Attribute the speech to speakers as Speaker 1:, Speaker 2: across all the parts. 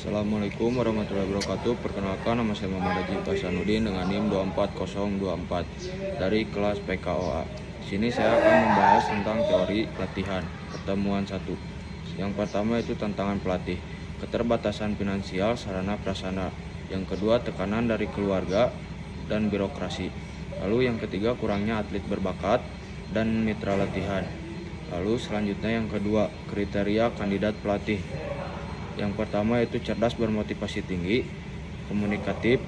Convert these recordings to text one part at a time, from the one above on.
Speaker 1: Assalamualaikum warahmatullahi wabarakatuh. Perkenalkan, nama saya Muhammad Haji Hasanuddin dengan NIM 24024 dari kelas PKOA. Di sini saya akan membahas tentang teori latihan. Pertemuan 1. Yang pertama itu tantangan pelatih, keterbatasan finansial, sarana prasarana. Yang kedua, tekanan dari keluarga dan birokrasi. Lalu yang ketiga, kurangnya atlet berbakat dan mitra latihan. Lalu selanjutnya yang kedua, kriteria kandidat pelatih. Yang pertama itu cerdas, bermotivasi tinggi, komunikatif,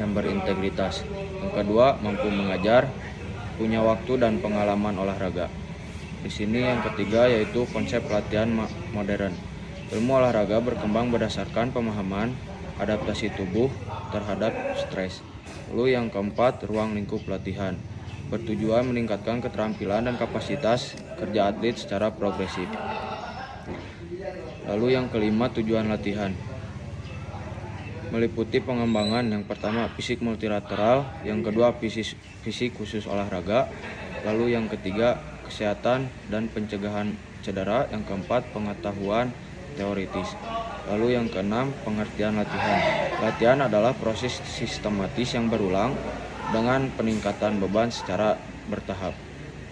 Speaker 1: yang berintegritas. Yang kedua, mampu mengajar, punya waktu dan pengalaman olahraga. Di sini yang ketiga yaitu konsep latihan modern. Ilmu olahraga berkembang berdasarkan pemahaman adaptasi tubuh terhadap stres. Lalu yang keempat, ruang lingkup latihan. Bertujuan meningkatkan keterampilan dan kapasitas kerja atlet secara progresif. Lalu yang kelima, tujuan latihan. Meliputi pengembangan yang pertama fisik multilateral, yang kedua fisik khusus olahraga, lalu yang ketiga kesehatan dan pencegahan cedera, yang keempat pengetahuan teoritis. Lalu yang keenam, pengertian latihan. Latihan adalah proses sistematis yang berulang dengan peningkatan beban secara bertahap.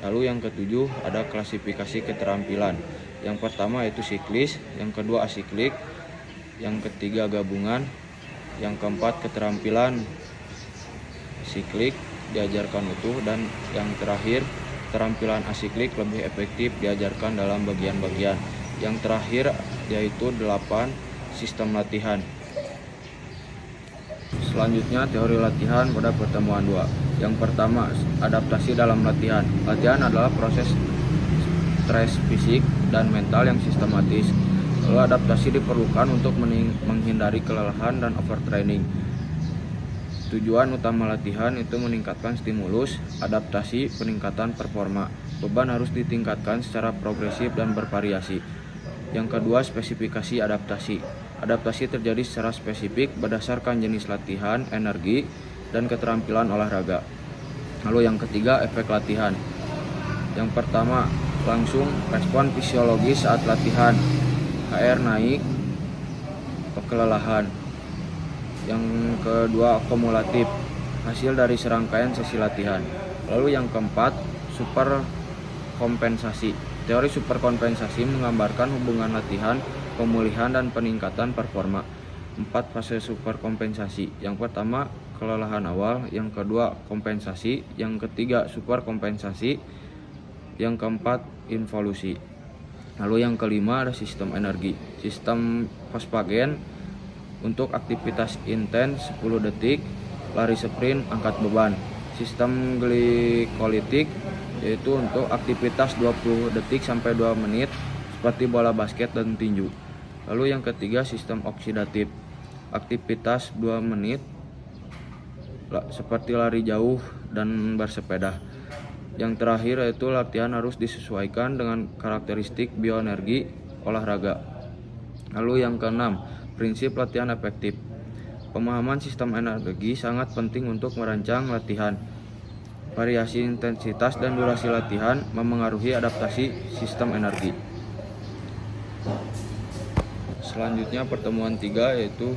Speaker 1: Lalu yang ketujuh, ada klasifikasi keterampilan. Yang pertama yaitu siklis, yang kedua asiklik, yang ketiga gabungan, yang keempat keterampilan siklik diajarkan utuh, dan yang terakhir keterampilan asiklik lebih efektif diajarkan dalam bagian-bagian. Yang terakhir yaitu 8 sistem latihan. Selanjutnya teori latihan pada pertemuan 2. Yang pertama, adaptasi dalam latihan. Latihan adalah proses stres fisik dan mental yang sistematis. Lalu adaptasi diperlukan untuk menghindari kelelahan dan overtraining. Tujuan utama latihan itu meningkatkan stimulus, adaptasi, peningkatan performa. Beban harus ditingkatkan secara progresif dan bervariasi. Yang kedua, spesifikasi adaptasi. Adaptasi terjadi secara spesifik berdasarkan jenis latihan, energi, dan keterampilan olahraga. Lalu yang ketiga, efek latihan. Yang pertama, langsung respon fisiologis saat latihan, HR naik, kelelahan. Yang kedua, akumulatif, hasil dari serangkaian sesi latihan. Lalu yang keempat, super kompensasi. Teori superkompensasi menggambarkan hubungan latihan, pemulihan, dan peningkatan performa. 4 fase superkompensasi. Yang pertama, kelelahan awal, yang kedua kompensasi, yang ketiga superkompensasi, yang keempat involusi. Lalu yang kelima ada sistem energi. Sistem fosfagen untuk aktivitas intens 10 detik, lari sprint, angkat beban. Sistem glikolitik yaitu untuk aktivitas 20 detik sampai 2 menit seperti bola basket dan tinju. Lalu yang ketiga sistem oksidatif. Aktivitas 2 menit seperti lari jauh dan bersepeda. Yang terakhir yaitu latihan harus disesuaikan dengan karakteristik bioenergi olahraga. Lalu yang keenam, prinsip latihan efektif. Pemahaman sistem energi sangat penting untuk merancang latihan. Variasi intensitas dan durasi latihan memengaruhi adaptasi sistem energi. Selanjutnya pertemuan 3 yaitu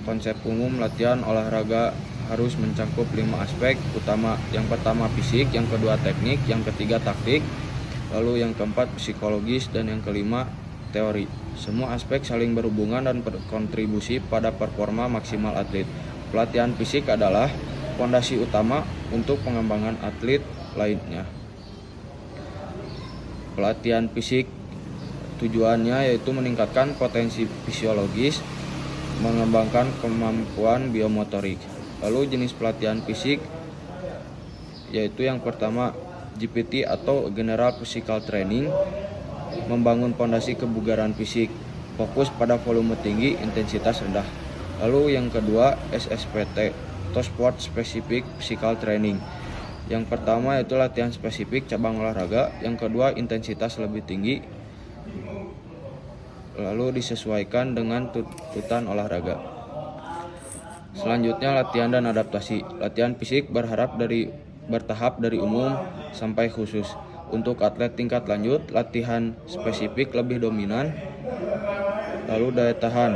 Speaker 1: konsep umum latihan olahraga harus mencakup 5 aspek utama. Yang pertama fisik, yang kedua teknik, yang ketiga taktik, lalu yang keempat psikologis, dan yang kelima teori. Semua aspek saling berhubungan dan berkontribusi pada performa maksimal atlet. Pelatihan fisik adalah fondasi utama untuk pengembangan atlet lainnya. Pelatihan fisik tujuannya yaitu meningkatkan potensi fisiologis, mengembangkan kemampuan biomotorik. Lalu jenis pelatihan fisik yaitu yang pertama GPT atau General Physical Training, membangun fondasi kebugaran fisik, fokus pada volume tinggi, intensitas rendah. Lalu yang kedua SSPT atau Sport Specific Physical Training. Yang pertama yaitu latihan spesifik cabang olahraga, yang kedua intensitas lebih tinggi, lalu disesuaikan dengan tuntutan olahraga. Selanjutnya latihan dan adaptasi. Latihan fisik bertahap dari umum sampai khusus. Untuk atlet tingkat lanjut, latihan spesifik lebih dominan. Lalu daya tahan.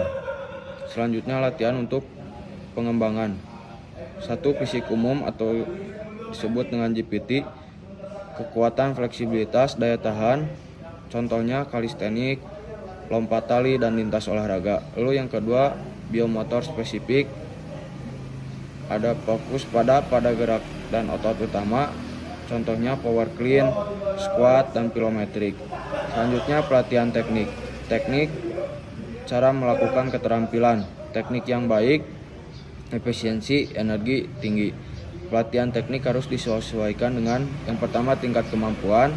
Speaker 1: Selanjutnya latihan untuk pengembangan. 1. Fisik umum atau disebut dengan GPT, kekuatan, fleksibilitas, daya tahan, contohnya kalistenik, lompat tali, dan lintas olahraga. Lalu yang kedua, biomotor spesifik, ada fokus pada gerak dan otot utama, contohnya power clean, squat, dan plyometric. Selanjutnya pelatihan teknik. Teknik, cara melakukan keterampilan, teknik yang baik, efisiensi, energi tinggi. Pelatihan teknik harus disesuaikan dengan yang pertama tingkat kemampuan,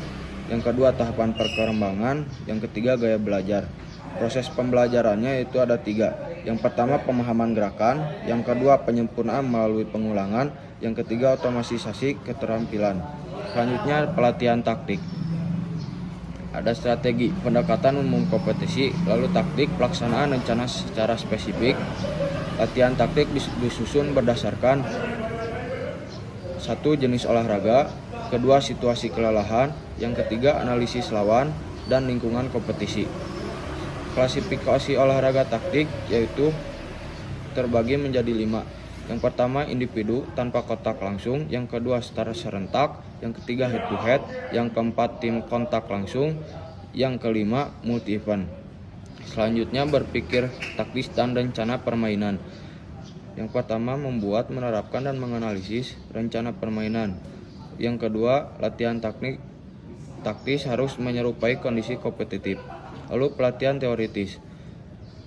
Speaker 1: yang kedua tahapan perkembangan, yang ketiga gaya belajar. Proses pembelajarannya itu ada 3. Yang pertama pemahaman gerakan, yang kedua penyempurnaan melalui pengulangan, yang ketiga otomatisasi keterampilan. Selanjutnya pelatihan taktik. Ada strategi, pendekatan umum kompetisi, lalu taktik, pelaksanaan rencana secara spesifik. Latihan taktik disusun berdasarkan 1. Jenis olahraga, kedua situasi kelelahan, yang ketiga analisis lawan dan lingkungan kompetisi. Klasifikasi olahraga taktik yaitu terbagi menjadi 5. Yang pertama individu tanpa kontak langsung, yang kedua secara serentak, yang ketiga head to head, yang keempat tim kontak langsung, yang kelima multi event. Selanjutnya berpikir taktis dan rencana permainan. Yang pertama membuat, menerapkan, dan menganalisis rencana permainan. Yang kedua latihan taktis harus menyerupai kondisi kompetitif. Lalu pelatihan teoritis.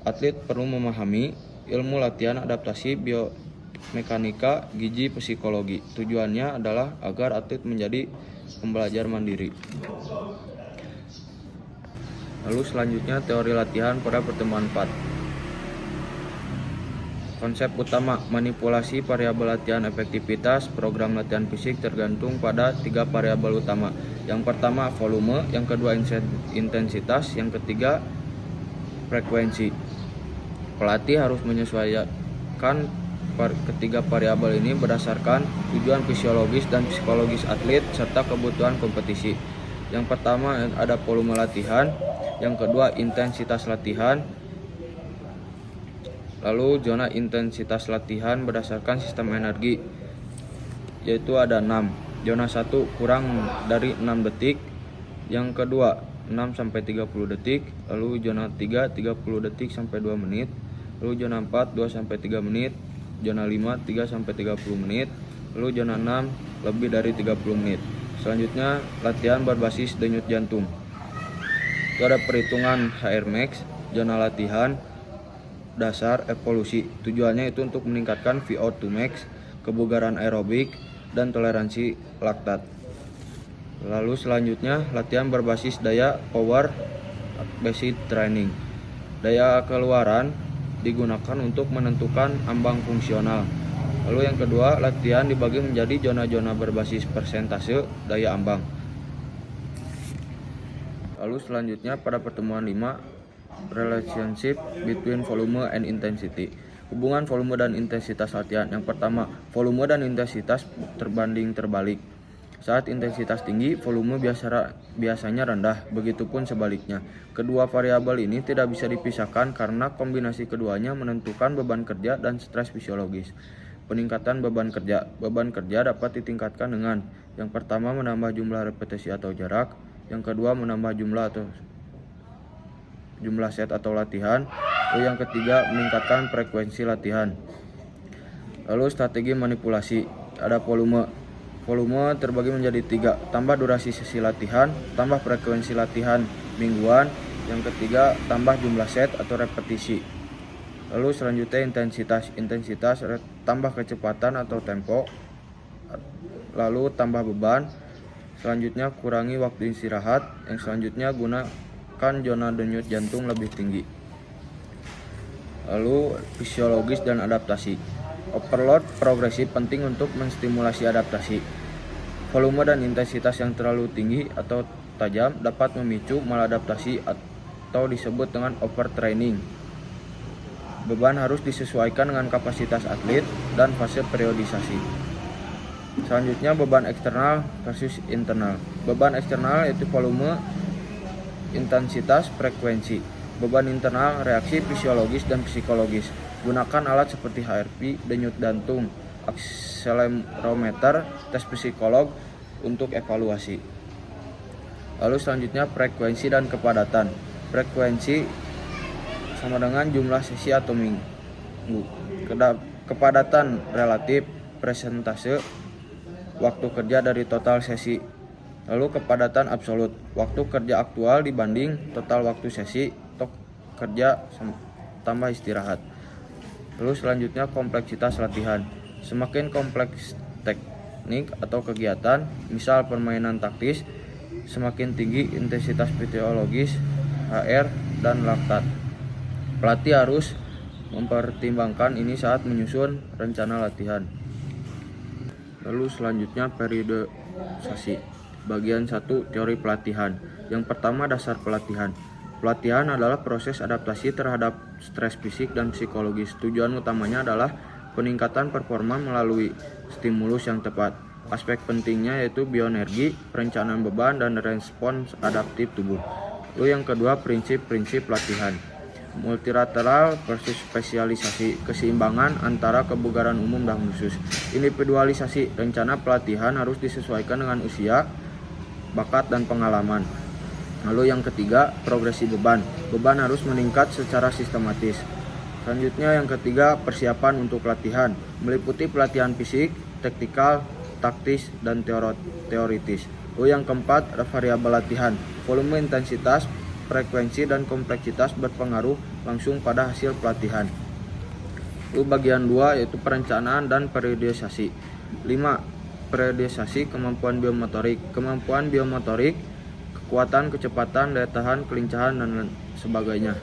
Speaker 1: Atlet perlu memahami ilmu latihan adaptasi biomekanika, gizi, psikologi. Tujuannya adalah agar atlet menjadi pembelajar mandiri. Lalu selanjutnya teori latihan pada pertemuan 4. Konsep utama, manipulasi variabel latihan efektivitas. Program latihan fisik tergantung pada 3 variabel utama. Yang pertama volume, yang kedua intensitas, yang ketiga frekuensi. Pelatih harus menyesuaikan ketiga variabel ini berdasarkan tujuan fisiologis dan psikologis atlet serta kebutuhan kompetisi. Yang pertama ada volume latihan, yang kedua intensitas latihan, lalu zona intensitas latihan berdasarkan sistem energi, yaitu ada 6. Zona 1 kurang dari 6 detik, yang kedua 6-30 detik, lalu zona 3 30 detik sampai 2 menit, lalu zona 4 2-3 menit, zona 5 3-30 menit, lalu zona 6 lebih dari 30 menit. Selanjutnya latihan berbasis denyut jantung. Itu ada perhitungan HR max, zona latihan dasar, evolusi. Tujuannya itu untuk meningkatkan VO2 max, kebugaran aerobik, dan toleransi laktat. Lalu selanjutnya latihan berbasis daya power based training. Daya keluaran digunakan untuk menentukan ambang fungsional. Lalu yang kedua latihan dibagi menjadi zona-zona berbasis persentase daya ambang. Lalu selanjutnya pada pertemuan 5, relationship between volume and intensity. Hubungan volume dan intensitas latihan. Yang pertama, volume dan intensitas terbanding terbalik. Saat intensitas tinggi, volume biasanya rendah, begitupun sebaliknya. Kedua variabel ini tidak bisa dipisahkan karena kombinasi keduanya menentukan beban kerja dan stres fisiologis. Peningkatan beban kerja. Beban kerja dapat ditingkatkan dengan yang pertama menambah jumlah repetisi atau jarak, yang kedua menambah jumlah set atau latihan, lalu yang ketiga meningkatkan frekuensi latihan. Lalu strategi manipulasi, ada volume terbagi menjadi 3, tambah durasi sesi latihan, tambah frekuensi latihan mingguan, yang ketiga tambah jumlah set atau repetisi. Lalu selanjutnya intensitas tambah kecepatan atau tempo, lalu tambah beban. Selanjutnya kurangi waktu istirahat, yang selanjutnya gunakan zona denyut jantung lebih tinggi. Lalu fisiologis dan adaptasi. Overload progresif penting untuk menstimulasi adaptasi. Volume dan intensitas yang terlalu tinggi atau tajam dapat memicu maladaptasi atau disebut dengan overtraining. Beban harus disesuaikan dengan kapasitas atlet dan fase periodisasi. Selanjutnya beban eksternal versus internal. Beban eksternal yaitu volume, intensitas, frekuensi. beban internal, reaksi fisiologis dan psikologis. Gunakan alat seperti HRV, denyut jantung, akselerometer, tes psikolog untuk evaluasi. Lalu selanjutnya frekuensi dan kepadatan. Frekuensi sama dengan jumlah sesi atau minggu. Kepadatan relatif, persentase waktu kerja dari total sesi. Lalu kepadatan absolut, waktu kerja aktual dibanding total waktu sesi atau kerja tambah istirahat. Lalu selanjutnya kompleksitas latihan. Semakin kompleks teknik atau kegiatan, misal permainan taktis, semakin tinggi intensitas fisiologis, HR, dan laktat. Pelatih harus mempertimbangkan ini saat menyusun rencana latihan. Lalu selanjutnya periodisasi. Bagian 1, teori pelatihan. Yang pertama, dasar pelatihan. Pelatihan adalah proses adaptasi terhadap stres fisik dan psikologis. Tujuan utamanya adalah peningkatan performa melalui stimulus yang tepat. Aspek pentingnya yaitu bioenergi, perencanaan beban, dan respons adaptif tubuh. Lalu yang kedua, prinsip-prinsip latihan. Multilateral versus spesialisasi, keseimbangan antara kebugaran umum dan khusus. Individualisasi, rencana pelatihan harus disesuaikan dengan usia, bakat, dan pengalaman. Lalu yang ketiga, progresi beban. Beban harus meningkat secara sistematis. Selanjutnya yang ketiga, persiapan untuk latihan, meliputi pelatihan fisik, taktikal, taktis, dan teoritis. Lalu yang keempat, variabel latihan. Volume, intensitas, frekuensi, dan kompleksitas berpengaruh langsung pada hasil pelatihan. Lalu bagian 2 yaitu perencanaan dan periodisasi. 5. Periodisasi kemampuan biomotorik. Kemampuan biomotorik, kekuatan, kecepatan, daya tahan, kelincahan, dan sebagainya.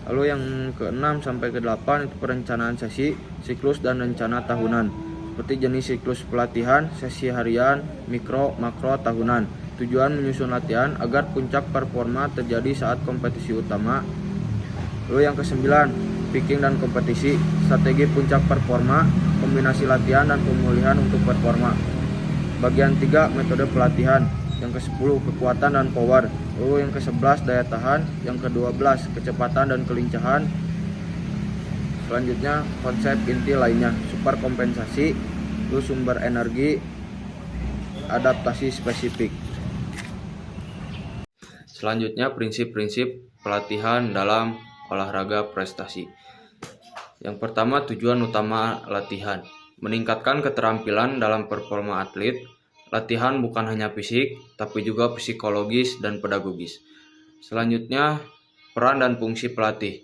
Speaker 1: Lalu yang ke-6 sampai ke-8 itu perencanaan sesi, siklus, dan rencana tahunan. Seperti jenis siklus pelatihan, sesi harian, mikro, makro, tahunan. Tujuan menyusun latihan agar puncak performa terjadi saat kompetisi utama. Lalu yang ke-9, peaking dan kompetisi, strategi puncak performa, kombinasi latihan dan pemulihan untuk performa. Bagian 3, metode pelatihan. Yang ke-10, kekuatan dan power. Lalu yang ke-11, daya tahan. Yang ke-12, kecepatan dan kelincahan. Selanjutnya konsep inti lainnya, super kompensasi, lalu sumber energi, adaptasi spesifik. Selanjutnya prinsip-prinsip pelatihan dalam olahraga prestasi. Yang pertama, tujuan utama latihan, meningkatkan keterampilan dalam performa atlet. Latihan bukan hanya fisik, tapi juga psikologis dan pedagogis. Selanjutnya, peran dan fungsi pelatih.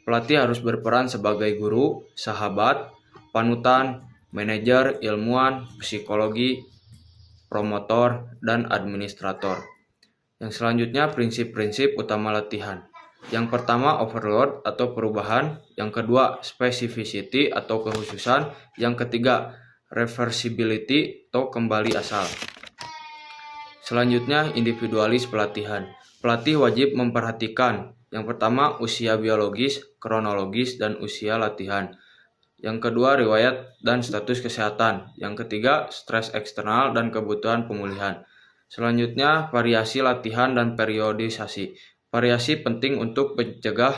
Speaker 1: Pelatih harus berperan sebagai guru, sahabat, panutan, manajer, ilmuwan, psikologi, promotor, dan administrator. Yang selanjutnya, prinsip-prinsip utama latihan. Yang pertama, overload atau perubahan. Yang kedua, specificity atau kekhususan. Yang ketiga, reversibility atau kembali asal. Selanjutnya, individualis pelatihan. Pelatih wajib memperhatikan yang pertama, usia biologis, kronologis, dan usia latihan. Yang kedua, riwayat dan status kesehatan. Yang ketiga, stres eksternal dan kebutuhan pemulihan. Selanjutnya, variasi latihan dan periodisasi. Variasi penting untuk mencegah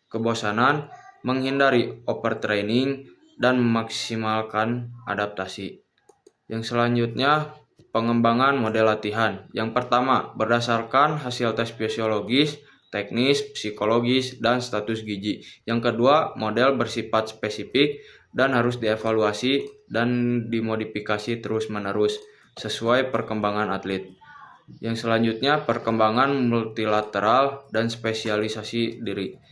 Speaker 1: kebosanan, menghindari overtraining, dan memaksimalkan adaptasi. Yang selanjutnya, pengembangan model latihan. Yang pertama, berdasarkan hasil tes fisiologis, teknis, psikologis, dan status gizi. Yang kedua, model bersifat spesifik dan harus dievaluasi dan dimodifikasi terus-menerus sesuai perkembangan atlet. Yang selanjutnya, perkembangan multilateral dan spesialisasi diri.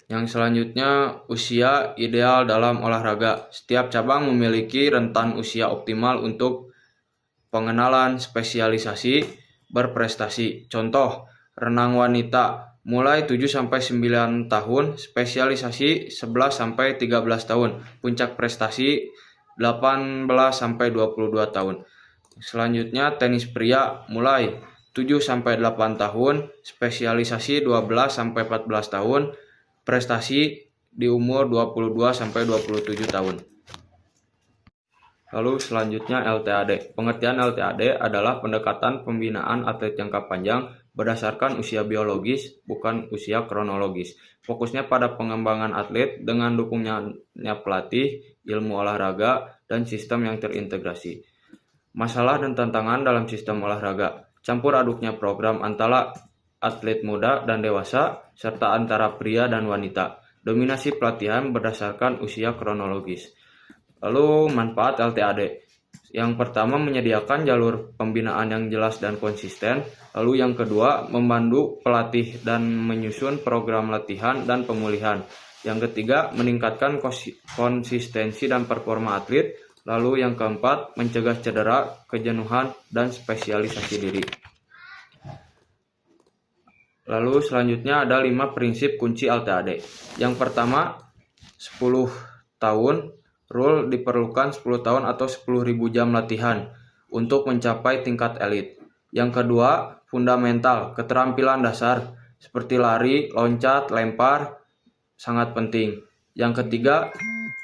Speaker 1: Yang selanjutnya, usia ideal dalam olahraga. Setiap cabang memiliki rentan usia optimal untuk pengenalan spesialisasi berprestasi. Contoh, renang wanita mulai 7-9 tahun, spesialisasi 11-13 tahun, puncak prestasi 18-22 tahun. Selanjutnya, tenis pria mulai 7-8 tahun, spesialisasi 12-14 tahun, prestasi di umur 22-27 tahun. Lalu selanjutnya LTAD. Pengertian LTAD adalah pendekatan pembinaan atlet jangka panjang berdasarkan usia biologis, bukan usia kronologis. Fokusnya pada pengembangan atlet dengan dukungnya pelatih, ilmu olahraga, dan sistem yang terintegrasi. Masalah dan tantangan dalam sistem olahraga. Campur aduknya program antara atlet muda dan dewasa, serta antara pria dan wanita. Dominasi pelatihan berdasarkan usia kronologis. Lalu manfaat LTAD. Yang pertama, menyediakan jalur pembinaan yang jelas dan konsisten. Lalu yang kedua, membantu pelatih dan menyusun program latihan dan pemulihan. Yang ketiga, meningkatkan konsistensi dan performa atlet. Lalu yang keempat, mencegah cedera, kejenuhan, dan spesialisasi diri. Lalu selanjutnya ada 5 prinsip kunci LTAD. Yang pertama, 10 tahun. Rule diperlukan 10 tahun atau 10.000 jam latihan untuk mencapai tingkat elit. Yang kedua, fundamental, keterampilan dasar seperti lari, loncat, lempar sangat penting. Yang ketiga,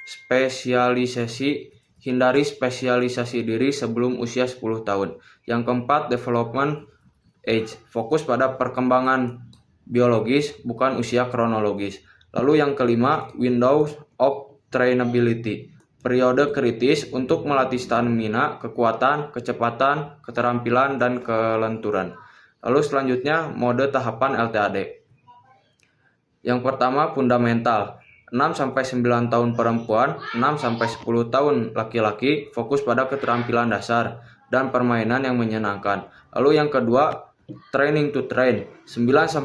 Speaker 1: spesialisasi, hindari spesialisasi diri sebelum usia 10 tahun. Yang keempat, development age, fokus pada perkembangan biologis bukan usia kronologis. Lalu yang kelima, windows of trainability, periode kritis untuk melatih stamina, kekuatan, kecepatan, keterampilan, dan kelenturan. Lalu selanjutnya mode tahapan LTAD. Yang pertama, fundamental, 6-9 tahun perempuan, 6-10 tahun laki-laki, fokus pada keterampilan dasar dan permainan yang menyenangkan. Lalu yang kedua, training to train, 9-13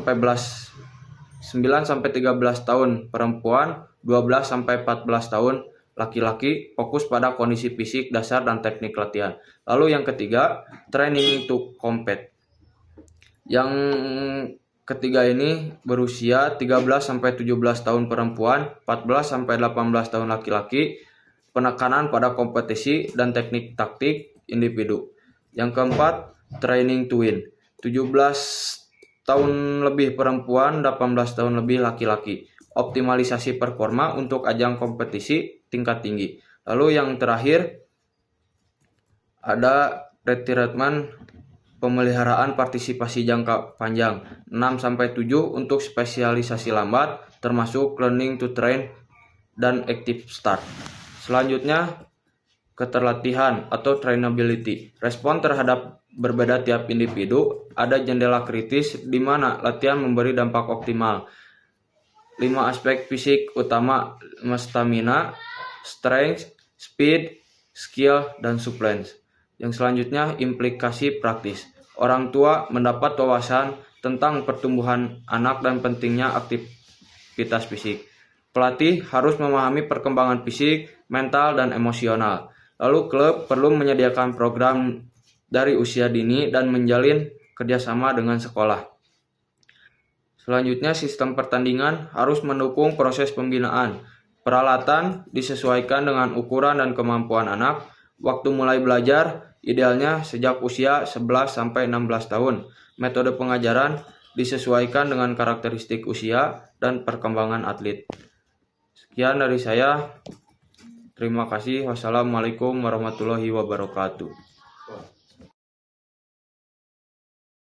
Speaker 1: tahun perempuan, 12-14 tahun laki-laki, fokus pada kondisi fisik dasar dan teknik latihan. Lalu yang ketiga, training to compete. Yang ketiga ini berusia 13-17 tahun perempuan, 14-18 tahun laki-laki, penekanan pada kompetisi dan teknik taktik individu. Yang keempat, training to win, 17 tahun lebih perempuan, 18 tahun lebih laki-laki, optimalisasi performa untuk ajang kompetisi tingkat tinggi. Lalu yang terakhir ada retirement, pemeliharaan partisipasi jangka panjang, 6-7 untuk spesialisasi lambat termasuk learning to train dan active start. Selanjutnya keterlatihan atau trainability, respon terhadap berbeda tiap individu, ada jendela kritis di mana latihan memberi dampak optimal. 5 aspek fisik utama, stamina, strength, speed, skill, dan supplements. Yang selanjutnya implikasi praktis. Orang tua mendapat wawasan tentang pertumbuhan anak dan pentingnya aktivitas fisik. Pelatih harus memahami perkembangan fisik, mental, dan emosional. Lalu klub perlu menyediakan program dari usia dini dan menjalin kerjasama dengan sekolah. Selanjutnya sistem pertandingan harus mendukung proses pembinaan. Peralatan disesuaikan dengan ukuran dan kemampuan anak. Waktu mulai belajar idealnya sejak usia 11-16 tahun. Metode pengajaran disesuaikan dengan karakteristik usia dan perkembangan atlet. Sekian dari saya. Terima kasih. Wassalamualaikum warahmatullahi wabarakatuh.